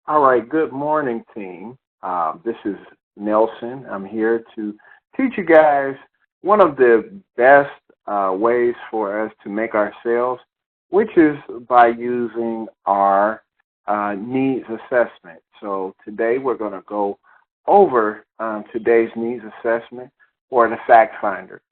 All right, good morning, team. This is Nelson. I'm here to teach you guys one of the best ways for us to make our sales, which is by using our needs assessment. So today we're going to go over today's needs assessment or the fact finder.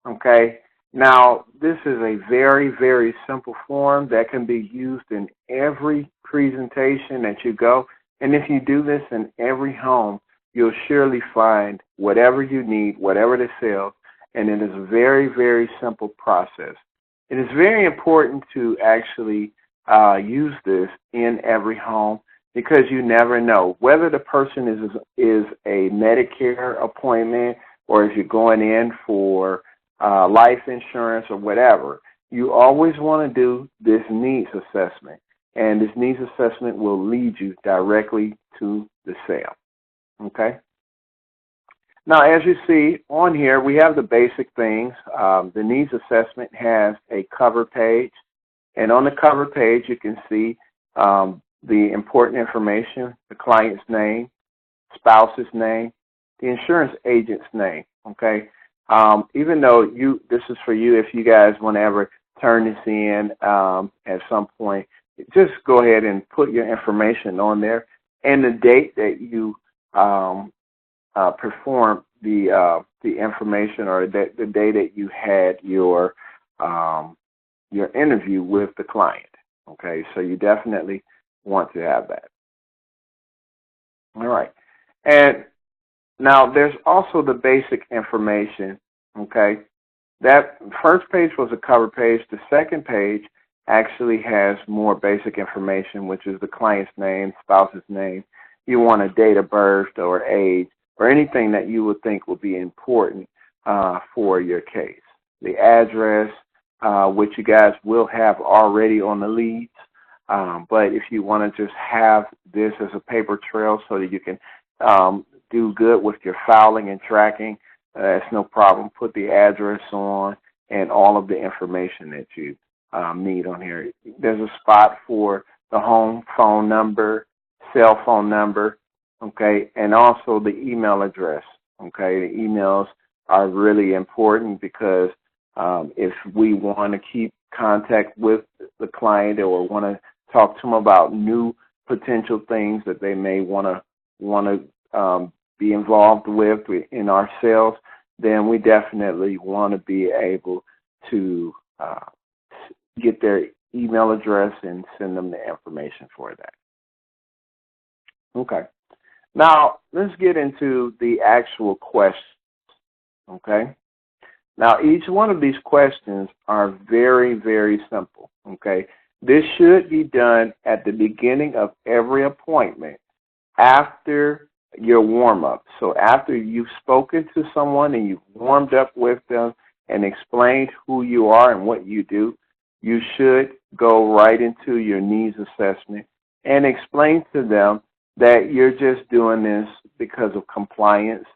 Okay. Now, this is a very, very simple form that can be used in every presentation that you go. And if you do this in every home, you'll surely find whatever you need, whatever the sales, and it is a very, very simple process. It is very important to actually use this in every home because you never know whether the person is a Medicare appointment or if you're going in for life insurance or whatever. You always want to do this needs assessment, and this needs assessment will lead you directly to the sale. Okay? Now, as you see on here, we have the basic things. The needs assessment has a cover page, and on the cover page you can see the important information, the client's name, spouse's name, the insurance agent's name. Okay? Even though this is for you, if you guys want to ever turn this in at some point, just go ahead and put your information on there and the date that you performed the information or the day that you had your interview with the client. Okay, so you definitely want to have that. All right, and now, there's also the basic information, okay? That first page was a cover page. The second page actually has more basic information, which is the client's name, spouse's name. You want a date of birth or age or anything that you would think would be important for your case. The address, which you guys will have already on the leads, but if you want to just have this as a paper trail so that you can do good with your filing and tracking, that's no problem. Put the address on and all of the information that you need on here. There's a spot for the home phone number, cell phone number, okay, and also the email address, okay. The emails are really important because if we want to keep contact with the client or want to talk to them about new potential things that they may want to be involved with in our sales, then we definitely want to be able to get their email address and send them the information for that. Okay. Now, let's get into the actual questions. Okay. Now, each one of these questions are very, very simple. Okay. This should be done at the beginning of every appointment after your warm-up. So after you've spoken to someone and you've warmed up with them and explained who you are and what you do, you should go right into your needs assessment and explain to them that you're just doing this because of compliance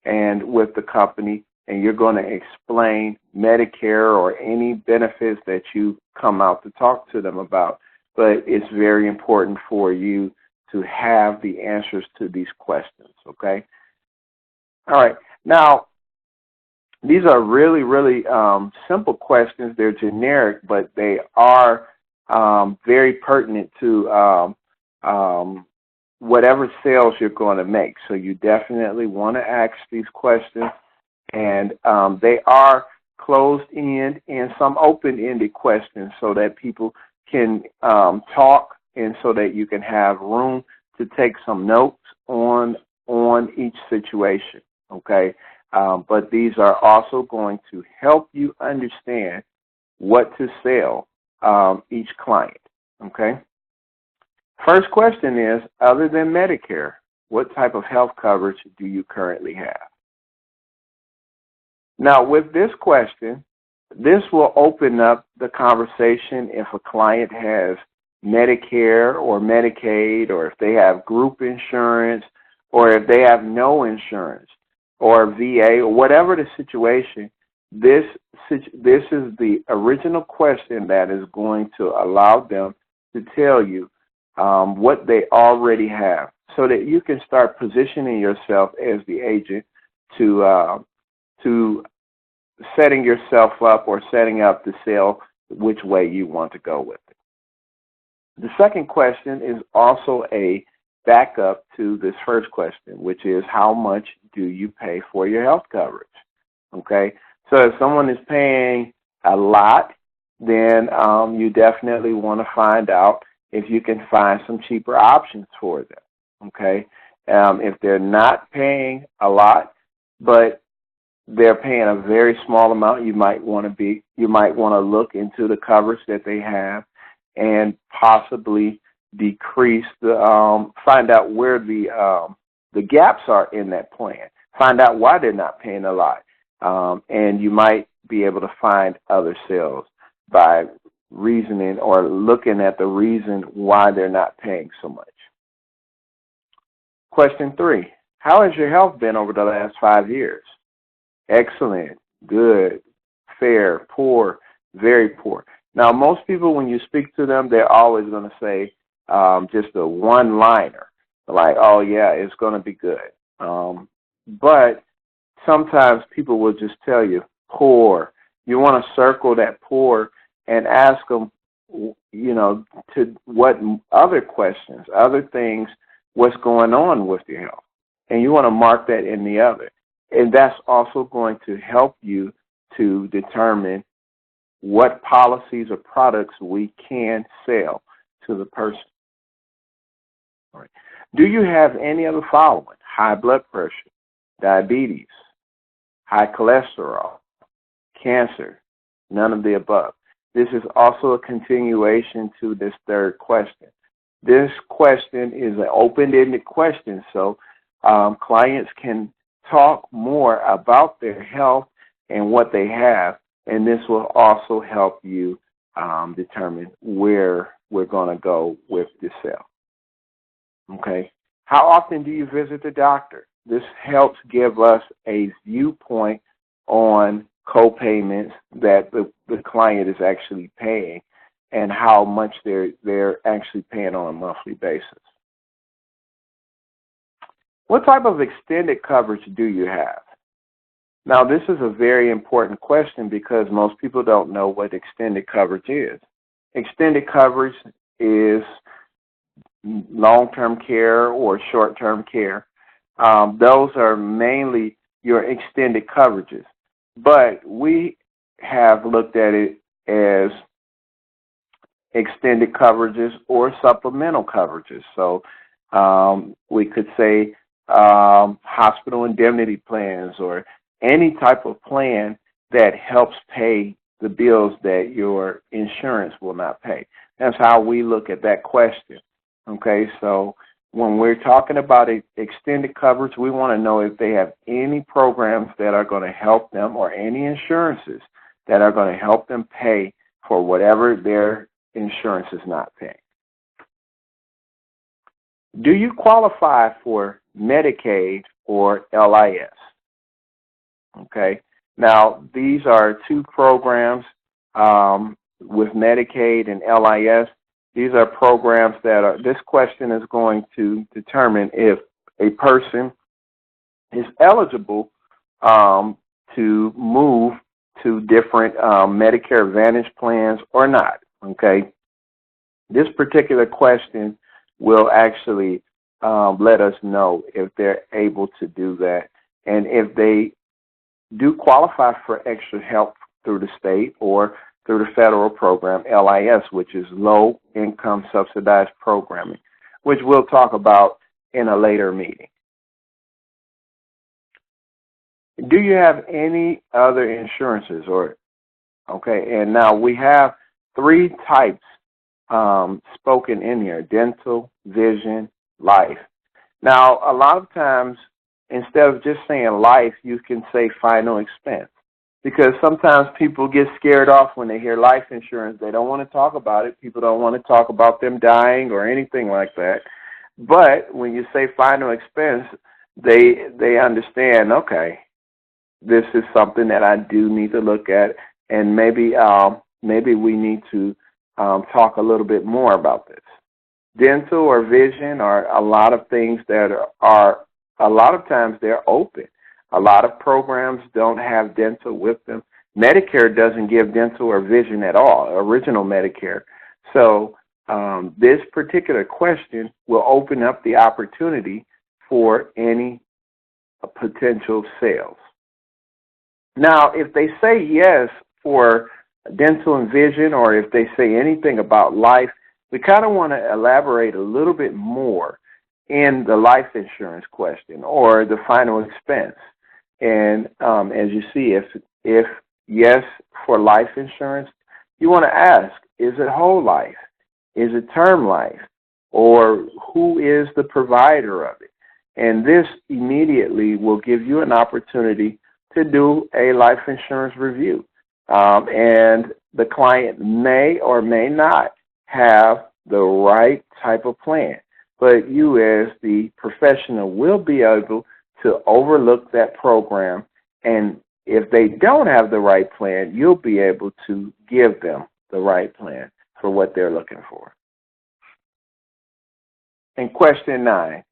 and with the company, and you're going to explain Medicare or any benefits that you come out to talk to them about. But it's very important for you to have the answers to these questions, okay? All right. Now, these are really, really simple questions. They're generic, but they are very pertinent to whatever sales you're going to make. So you definitely want to ask these questions, and they are closed-end and some open-ended questions so that people can talk and so that you can have room to take some notes on each situation, okay? But these are also going to help you understand what to sell each client, okay? First question is, other than Medicare, what type of health coverage do you currently have? Now, with this question, this will open up the conversation if a client has Medicare or Medicaid, or if they have group insurance, or if they have no insurance, or VA, or whatever the situation. This is the original question that is going to allow them to tell you what they already have, so that you can start positioning yourself as the agent to setting yourself up or setting up the sale which way you want to go with it. The second question is also a backup to this first question, which is how much do you pay for your health coverage? Okay, so if someone is paying a lot, then you definitely want to find out if you can find some cheaper options for them. Okay, if they're not paying a lot, but they're paying a very small amount, you might want to look into the coverage that they have and possibly decrease find out where the gaps are in that plan. Find out why they're not paying a lot, and you might be able to find other sales by reasoning or looking at the reason why they're not paying so much. Question 3: how has your health been over the last 5 years? Excellent, good, fair, poor, very poor. Now, most people, when you speak to them, they're always going to say just a one-liner, like, oh, yeah, it's going to be good. But sometimes people will just tell you, poor. You want to circle that poor and ask them, to what other questions, other things, what's going on with your health. And you want to mark that in the other. And that's also going to help you to determine what policies or products we can sell to the person. All right. Do you have any of the following? High blood pressure, diabetes, high cholesterol, cancer, none of the above? This is also a continuation to this third question. This question is an open-ended question, so clients can talk more about their health and what they have, and this will also help you determine where we're going to go with this sale. Okay. How often do you visit the doctor? This helps give us a viewpoint on co-payments that the client is actually paying and how much they're actually paying on a monthly basis. What type of extended coverage do you have? Now, this is a very important question because most people don't know what extended coverage is. Extended coverage is long-term care or short-term care. Those are mainly your extended coverages. But we have looked at it as extended coverages or supplemental coverages. So we could say hospital indemnity plans or any type of plan that helps pay the bills that your insurance will not pay. That's how we look at that question. Okay, so when we're talking about extended coverage, we want to know if they have any programs that are going to help them or any insurances that are going to help them pay for whatever their insurance is not paying. Do you qualify for Medicaid or LIS? Okay, now these are two programs with Medicaid and LIS. These are programs that this question is going to determine if a person is eligible to move to different Medicare Advantage plans or not, okay? This particular question will actually let us know if they're able to do that and if they do qualify for extra help through the state or through the federal program, LIS, which is Low Income Subsidized Programming, which we'll talk about in a later meeting. Do you have any other insurances? Okay, and now we have 3 types spoken in here: dental, vision, life. Now, a lot of times, instead of just saying life, you can say final expense. Because sometimes people get scared off when they hear life insurance. They don't want to talk about it. People don't want to talk about them dying or anything like that. But when you say final expense, they understand, okay, this is something that I do need to look at, and maybe we need to talk a little bit more about this. Dental or vision are a lot of things that are a lot of times they're open. A lot of programs don't have dental with them. Medicare doesn't give dental or vision at all, original Medicare. So this particular question will open up the opportunity for any potential sales. Now, if they say yes for dental and vision, or if they say anything about life, we kind of want to elaborate a little bit more in the life insurance question or the final expense. And as you see, if yes for life insurance, you want to ask, is it whole life? Is it term life? Or who is the provider of it? And this immediately will give you an opportunity to do a life insurance review. And the client may or may not have the right type of plan. But you as the professional will be able to overlook that program, and if they don't have the right plan, you'll be able to give them the right plan for what they're looking for. And question 9,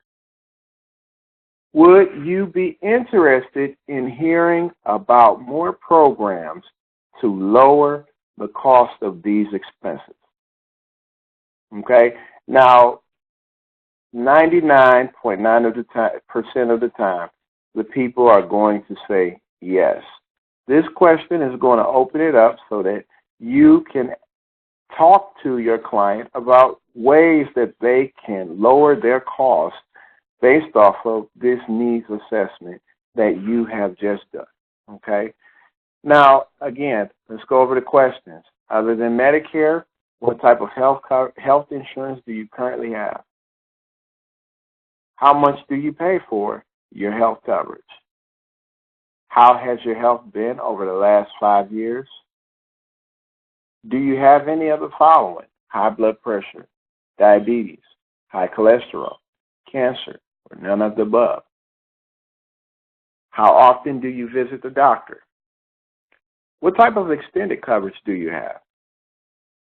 would you be interested in hearing about more programs to lower the cost of these expenses? Okay, now 99.9% of the time, the people are going to say yes. This question is going to open it up so that you can talk to your client about ways that they can lower their costs based off of this needs assessment that you have just done. Okay? Now, again, let's go over the questions. Other than Medicare, what type of health insurance do you currently have? How much do you pay for your health coverage? How has your health been over the last 5 years? Do you have any of the following? High blood pressure, diabetes, high cholesterol, cancer, or none of the above? How often do you visit the doctor? What type of extended coverage do you have?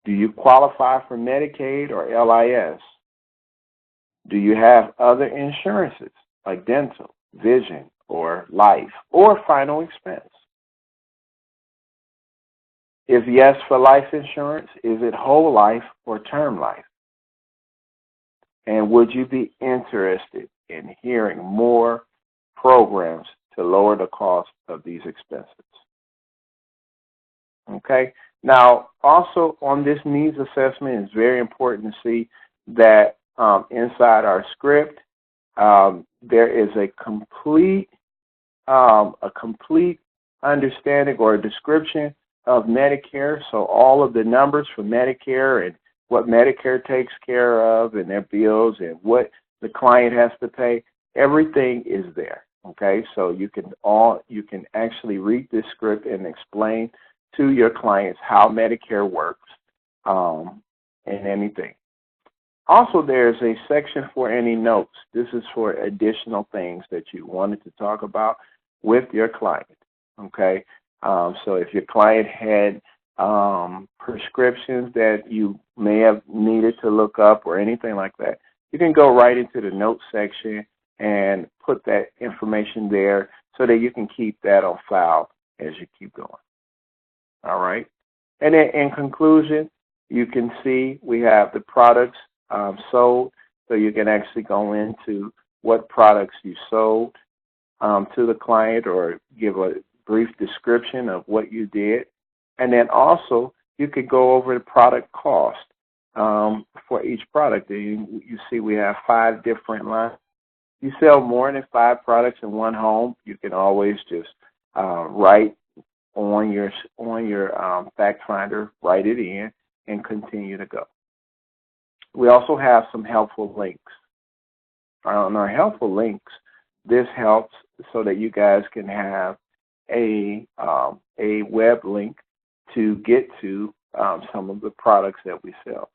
Do you qualify for Medicaid or LIS? Do you have other insurances like dental, vision, or life, or final expense? If yes for life insurance, is it whole life or term life? And would you be interested in hearing more programs to lower the cost of these expenses? Okay. Now, also on this needs assessment, it's very important to see that inside our script, there is a complete understanding or a description of Medicare. So all of the numbers for Medicare and what Medicare takes care of and their bills and what the client has to pay, everything is there. Okay, so you can actually read this script and explain to your clients how Medicare works and anything. Also, there's a section for any notes. This is for additional things that you wanted to talk about with your client. Okay, so if your client had prescriptions that you may have needed to look up or anything like that, you can go right into the notes section and put that information there so that you can keep that on file as you keep going. All right. And then in conclusion, you can see we have the products sold, so you can actually go into what products you sold to the client or give a brief description of what you did. And then also you could go over the product cost for each product. You see we have 5 different lines. You sell more than 5 products in one home, you can always just write on your fact finder, write it in, and continue to go. We also have some helpful links. On our helpful links, this helps so that you guys can have a web link to get to some of the products that we sell.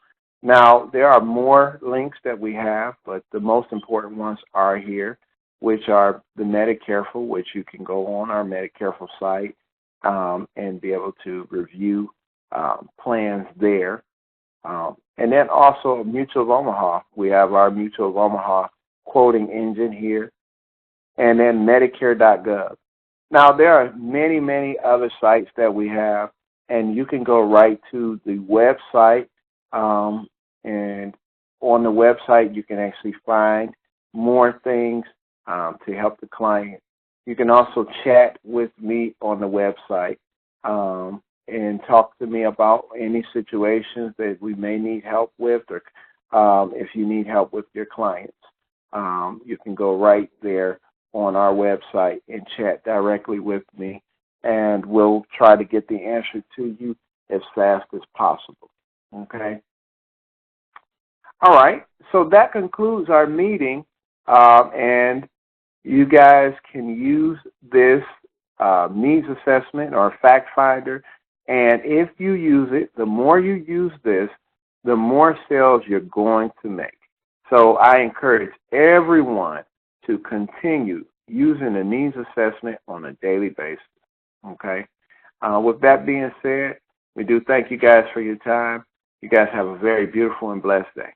Now, there are more links that we have, but the most important ones are here, which are the Medicareful, which you can go on our Medicareful site and be able to review plans there. And then also Mutual of Omaha. We have our Mutual of Omaha quoting engine here. And then Medicare.gov. Now, there are many, many other sites that we have, and you can go right to the website, and on the website you can actually find more things to help the client. You can also chat with me on the website and talk to me about any situations that we may need help with, or if you need help with your clients. You can go right there on our website and chat directly with me, and we'll try to get the answer to you as fast as possible. Okay? All right. So that concludes our meeting, and you guys can use this needs assessment or fact finder, and if you use it, the more you use this, the more sales you're going to make. So I encourage everyone to continue using the needs assessment on a daily basis. Okay? With that being said, we do thank you guys for your time. You guys have a very beautiful and blessed day.